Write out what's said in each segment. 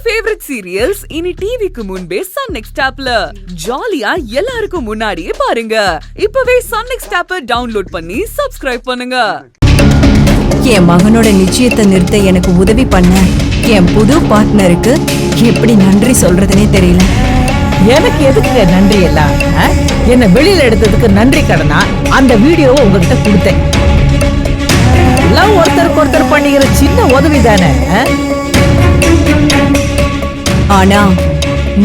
Favourite serials இனி டிவிக்கு முன்பே சன் நெக்ஸ்ட் ஆப்ல ஜாலியா எல்லாருக்கும் முன்னாடியே பாருங்க. இப்பவே சன் நெக்ஸ்ட் ஆப்பை டவுன்லோட் பண்ணி சப்ஸ்கிரைப் பண்ணுங்க. என் மகனோட நிச்சயத்தை நிறுத்த எனக்கு உதவி பண்ண என் புது பார்ட்னருக்கு எப்படி நன்றி சொல்றதுனே தெரியல. எனக்கு எதுக்கு நன்றி எல்லாம்? என்ன வெளியில எடுத்ததுக்கு நன்றி கடனா அந்த வீடியோவை உங்ககிட்ட கொடுத்தேன். எல்லாம் ஒருத்தருக்கு ஒருத்தர் பண்ணிக்கிற சின்ன உதவி தானே. ஆனா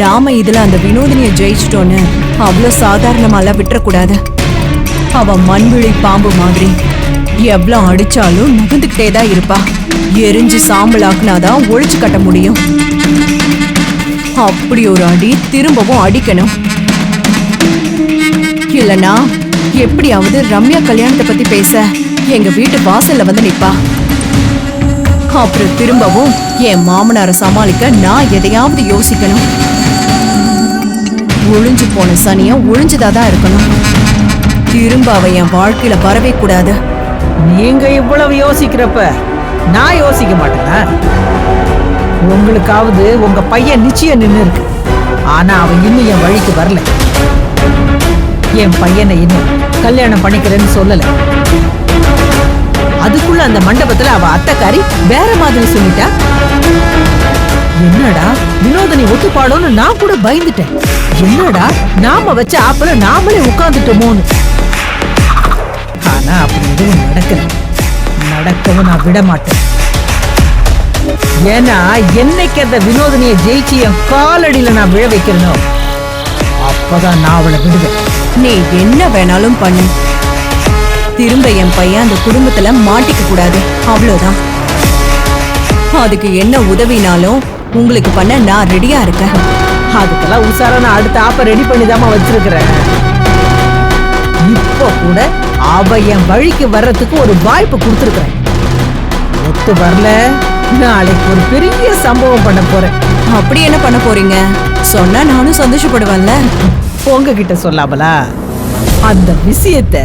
நாம இதுல அந்த வினோதினிய ஜெயிச்சிட்டோன்னு அவ்வளவு சாதாரணமால விட்டுறக்கூடாது. அவ மண்விழி பாம்பு மாதிரி எவ்வளவு அடிச்சாலும் நகர்ந்துகிட்டே தான் இருப்பா. எரிஞ்சு சாம்பல் ஆக்குனாதான் ஒழிச்சு கட்ட முடியும். அப்படி ஒரு அடி திரும்பவும் அடிக்கணும். இல்லனா எப்படியாவது ரம்யா கல்யாணத்தை பத்தி பேச எங்க வீட்டு வாசல்ல வந்து நிப்பா. அப்புறம் திரும்பவும் என் மாமனாரை சமாளிக்க நான் எதையாவது யோசிக்கணும். ஒழிஞ்சு போன சனியா ஒழிஞ்சுதாதான் இருக்கணும். திரும்ப அவ என் வாழ்க்கையில வரவே கூடாது. நீங்க இவ்வளவு யோசிக்கிறப்ப நான் யோசிக்க மாட்டேனா? உங்களுக்காவது உங்க பையன் நிச்சயம் நின்னு இருக்கு. ஆனா அவன் இன்னும் என் வழிக்கு வரல. என் பையனை இன்னும் கல்யாணம் பண்ணிக்கிறேன்னு சொல்லல. அதுக்குள்ள அந்த மண்டபத்துல அவ அத்தைக்காரி வேற மாதிரி சொல்லிட்டா. என்னடா வினோதனி ஒத்துப்பாடோன்னு நான் கூட பயந்துட்டேன். என்னடா நாம வச்ச ஆப்பல நாமளே உட்கார்ந்துட்டோமோன்னு. ஆனா அப்படி எதுவும் நடக்கவும் நான் விட மாட்டேன். ஏன்னா என்னைக்கு அந்த வினோதனிய ஜெயிச்சு என் காலடியில நான் விழ வைக்கிறனோ அப்பதான் நான் அவளை விடுவேன். நீ என்ன வேணாலும் பண்ணு. திரும்ப என் பையன் அந்த குடும்பத்துல மாட்டிக்க கூடாது. அவ்வளவுதான். அதுக்கு என்ன உதவினாலும் உங்களுக்கு பண்ண நான் ரெடியா இருக்கேன். அதுக்கெல்லாம் உசாரா நான் அடுத்த ஆப்ப ரெடி பண்ணிதாமா வச்சிருக்கிறேன். இப்ப கூட அவ என் வழிக்கு வர்றதுக்கு ஒரு வாய்ப்பு கொடுத்துருக்கிறேன். ஒத்து வரல, நாளைக்கு ஒரு பெரிய சம்பவம் பண்ண போறேன். அப்படி என்ன பண்ண போறீங்க? சொன்னா நானும் சந்தோஷப்படுவேன்ல. உங்ககிட்ட சொல்லாமலா? அந்த விஷயத்தை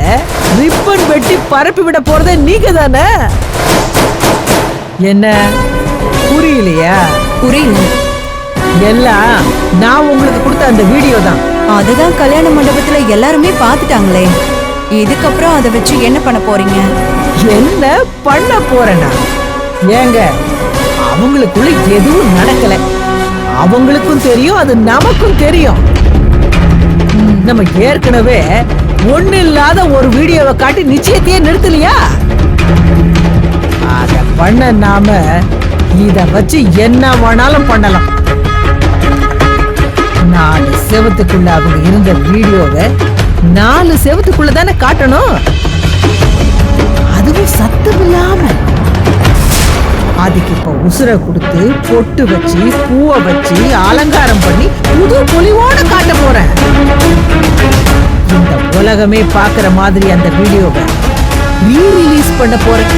ரிப்பன் வெட்டி பரப்பி விட போறதே நீங்க தானே. என்ன புரியலையா? புரியல. எல்லாம் நான் உங்களுக்கு கொடுத்த அந்த வீடியோ தான். அதுதான் கல்யாண மண்டபத்துல எல்லாருமே பாத்துட்டாங்களே. இதுக்கப்புறம் அதை வச்சு என்ன பண்ண போறீங்க? என்ன பண்ண போறேன்னா, ஏங்க அவங்களுக்குள்ள எதுவும் நடக்கல. அவங்களுக்கும் தெரியும், அது நமக்கும் தெரியும். நம்ம ஏற்கனவே ஒண்ணு இல்லாத ஒரு வீடியோவை காட்டி நிச்சயத்தையே நிறுத்தலையா? அத பண்ண நாம இத வச்சு என்ன வேணாலும் பண்ணலாம். 4 செவத்துக்குள்ள அவங்க இருந்த வீடியோவை 4 செவத்துக்குள்ள தானே காட்டணும். அதுவும் சத்தம் இல்லாம. அதுக்கு இப்ப உசுரை கொடுத்து பொட்டு வச்சு பூவை வச்சு அலங்காரம் பண்ணி புது பொலிவோட காட்ட போறேன். இந்த உலகமே பாக்குற மாதிரி அந்த வீடியோவை ரீ ரிலீஸ் பண்ண போறேன்.